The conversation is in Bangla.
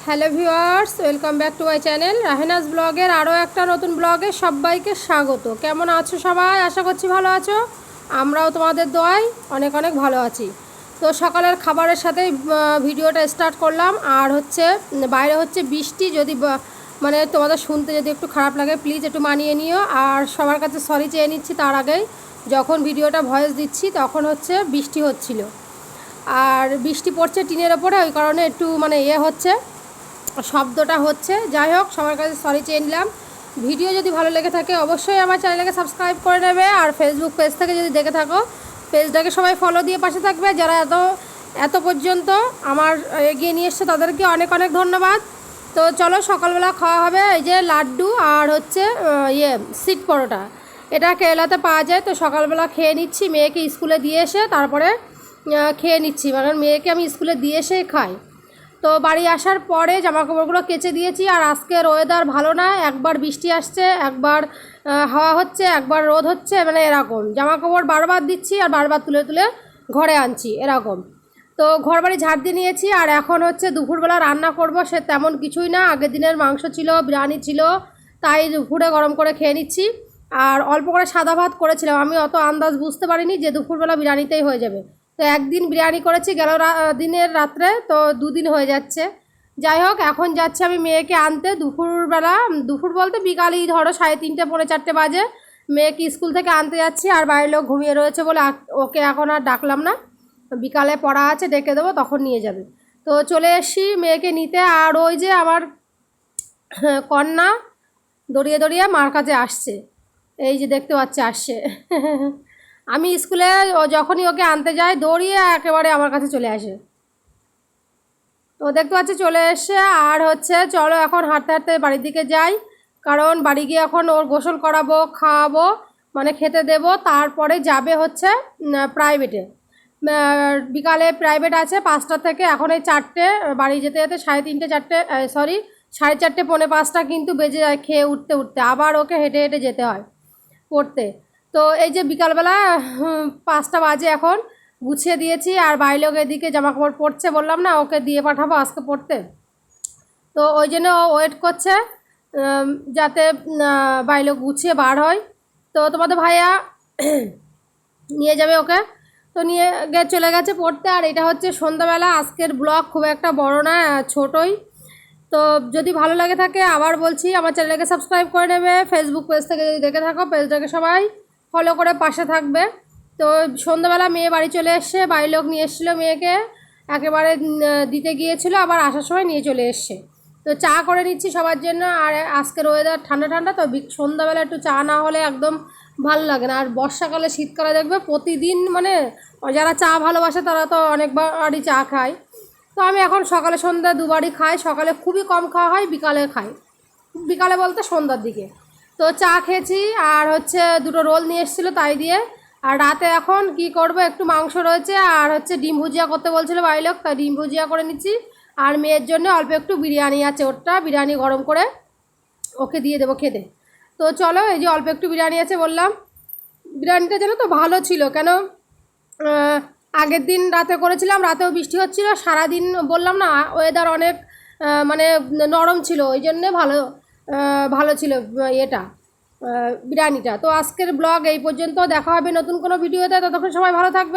Hello viewers, welcome back to my channel Rahenaz ব্লগের আরও একটা নতুন ব্লগে সবাইকে স্বাগত। কেমন আছো সবাই? আশা করছি ভালো আছো। আমরাও তোমাদের দোয়ায় অনেক অনেক ভালো আছি। তো সকালের খাবারের সাথেই ভিডিওটা স্টার্ট করলাম। আর বাইরে হচ্ছে বৃষ্টি, যদি মানে তোমাদের শুনতে যদি একটু খারাপ লাগে প্লিজ একটু মানিয়ে নিও। আর সবার কাছে সরি চেয়ে নিচ্ছি তার আগেই, যখন ভিডিওটা ভয়েস দিচ্ছি তখন বৃষ্টি হচ্ছিল, আর বৃষ্টি পড়ছে টিনের ওপরে, ওই কারণে একটু হচ্ছে, শব্দটা হচ্ছে। যাই হোক, সবার কাছে সরি চেয়ে নিলাম। ভিডিও যদি ভালো লেগে থাকে অবশ্যই আমার চ্যানেলটাকে সাবস্ক্রাইব করে নেবে। আর ফেসবুক পেজ থেকে যদি দেখে থাকো পেজটাকে সবাই ফলো দিয়ে পাশে থাকবে। যারা এত পর্যন্ত আমার এগিয়ে নিয়ে এসছে তাদেরকে অনেক অনেক ধন্যবাদ। তো চলো, সকালবেলা খাওয়া হবে এই যে লাড্ডু আর সিট পরোটা। এটা কেরালাতে পাওয়া যায়। তো সকালবেলা খেয়ে নিচ্ছি, মেয়েকে স্কুলে দিয়ে এসে তারপরে খেয়ে নিচ্ছি, মানে মেয়েকে আমি স্কুলে দিয়ে এসেই খাই। তো বাড়ি আসার পরে জামাকাপড়গুলো কেচে দিয়েছি। আর আজকের ওয়েদার ভালো না, একবার বৃষ্টি আসছে, একবার হাওয়া হচ্ছে, একবার রোদ হচ্ছে, মানে এরকম। জামাকাপড় বারবার দিচ্ছি আর বারবার তুলে তুলে ঘরে আনছি, এরকম। তো ঘর বাড়ি ঝাড় দিয়ে নিয়েছি। আর এখন দুপুরবেলা রান্না করব, সে তেমন কিছুই না। আগের দিনের মাংস ছিল, বিরিয়ানি ছিল, তাই দুপুরে গরম করে খেয়ে নিচ্ছি। আর অল্প করে সাদা ভাত করেছিলাম, আমি অত আন্দাজ বুঝতে পারিনি যে দুপুরবেলা বিরিয়ানিতেই হয়ে যাবে। তো একদিন বিরিয়ানি করেছি গেল দিনের রাত্রে, তো দুদিন হয়ে যাচ্ছে। যাই হোক, এখন যাচ্ছি আমি মেয়েকে আনতে দুপুরবেলা। দুপুর বলতে বিকালই ধরো 3:30 পৌনে 4টে বাজে। মেয়েকে স্কুল থেকে আনতে যাচ্ছি। আর বাড়ির লোক ঘুমিয়ে রয়েছে বলে ওকে এখন আর ডাকলাম না, বিকালে পড়া আছে, ডেকে দেবো, তখন নিয়ে যাবে। তো চলে এসছি মেয়েকে নিতে। আর ওই যে আমার কন্যা দড়িয়ে দড়িয়ে মার কাছে আসছে, এই যে দেখতে পাচ্ছে আসছে। আমি স্কুলে যখনই ওকে আনতে যাই দৌড়িয়ে একেবারে আমার কাছে চলে আসে। তো দেখতে পাচ্ছি চলে এসে। আর চলো এখন হাঁটতে হাঁটতে বাড়ির দিকে যাই, কারণ বাড়ি গিয়ে এখন ওর গোসল করাবো, খাওয়াবো, মানে খেতে দেব, তারপরে যাবে প্রাইভেটে। বিকালে প্রাইভেট আছে 5টা থেকে, এখন এই 4টে, বাড়ি যেতে যেতে 3:30 4টে, সরি 4:30 পৌনে 5টা কিন্তু বেজে যায় খেয়ে উঠতে উঠতে। আবার ওকে হেঁটে হেঁটে যেতে হয় পড়তে। তো এই যে বিকালবেলা 5টা বাজে, এখন গুছিয়ে দিয়েছি। আর বাইলোক এদিকে জামাকাপড় পরছে, বললাম না ওকে দিয়ে পাঠাবো আজকে পড়তে। তো ওই জন্য ও ওয়েট করছে যাতে বাইলোক গুছিয়ে বার হয়। তো তোমাদের ভাইয়া নিয়ে যাবে ওকে, তো নিয়ে চলে গেছে পড়তে। আর এটা সন্ধ্যাবেলা। আজকের ব্লগ খুব একটা বড় না, ছোটই। তো যদি ভালো লাগে থাকে আবার বলছি আমার চ্যানেলকে সাবস্ক্রাইব করে নেবে। ফেসবুক পেজ থেকে যদি দেখে থাকো পেজটাকে সবাই ফলো করে পাশে থাকবে। তো সন্ধ্যাবেলা মেয়ে বাড়ি চলে এসছে, বাড়ির লোক নিয়ে এসেছিলো মেয়েকে, একেবারে দিতে গিয়েছিলো, আবার আসার সময় নিয়ে চলে এসছে। তো চা করে নিচ্ছি সবার জন্য। আর আজকের ওয়েদার ঠান্ডা ঠান্ডা, তো সন্ধ্যাবেলা একটু চা না হলে একদম ভালো লাগে না। আর বর্ষাকালে শীতকালে দেখবে প্রতিদিন, মানে যারা চা ভালোবাসে তারা তো অনেকবারই চা খায়। তো আমি এখন সকালে সন্ধ্যা দুবারই খাই। সকালে খুবই কম খাওয়া হয়, বিকালে খাই, বিকালে বলতে সন্ধ্যার দিকে। তো চা খেয়েছি। আর দুটো রোল নিয়ে এসেছিলো তাই দিয়ে। আর রাতে এখন কি করব, একটু মাংস রয়েছে, আর ডিম ভুজিয়া করতে বলছিল বাড়ির লোক, তাই ডিম ভুজিয়া করে নিচ্ছি। আর মেয়ের জন্য অল্প একটু বিরিয়ানি আছে, ওটা বিরিয়ানি গরম করে ওকে দিয়ে দেবো খেতে। তো চলো, এই যে অল্প একটু বিরিয়ানি আছে বললাম, বিরিয়ানিটা যেন তো ভালো ছিল, কেন আগের দিন রাতে করেছিলাম, রাতেও বৃষ্টি হচ্ছিলো, সারাদিন বললাম না ওয়েদার অনেক মানে নরম ছিল, ওই জন্যে ভালো ছিল এটা বিরিয়ানিটা। তো আজকের ব্লগ এই পর্যন্ত, দেখা হবে নতুন কোনো ভিডিওতে, ততক্ষণ সবাই ভালো থাকবে।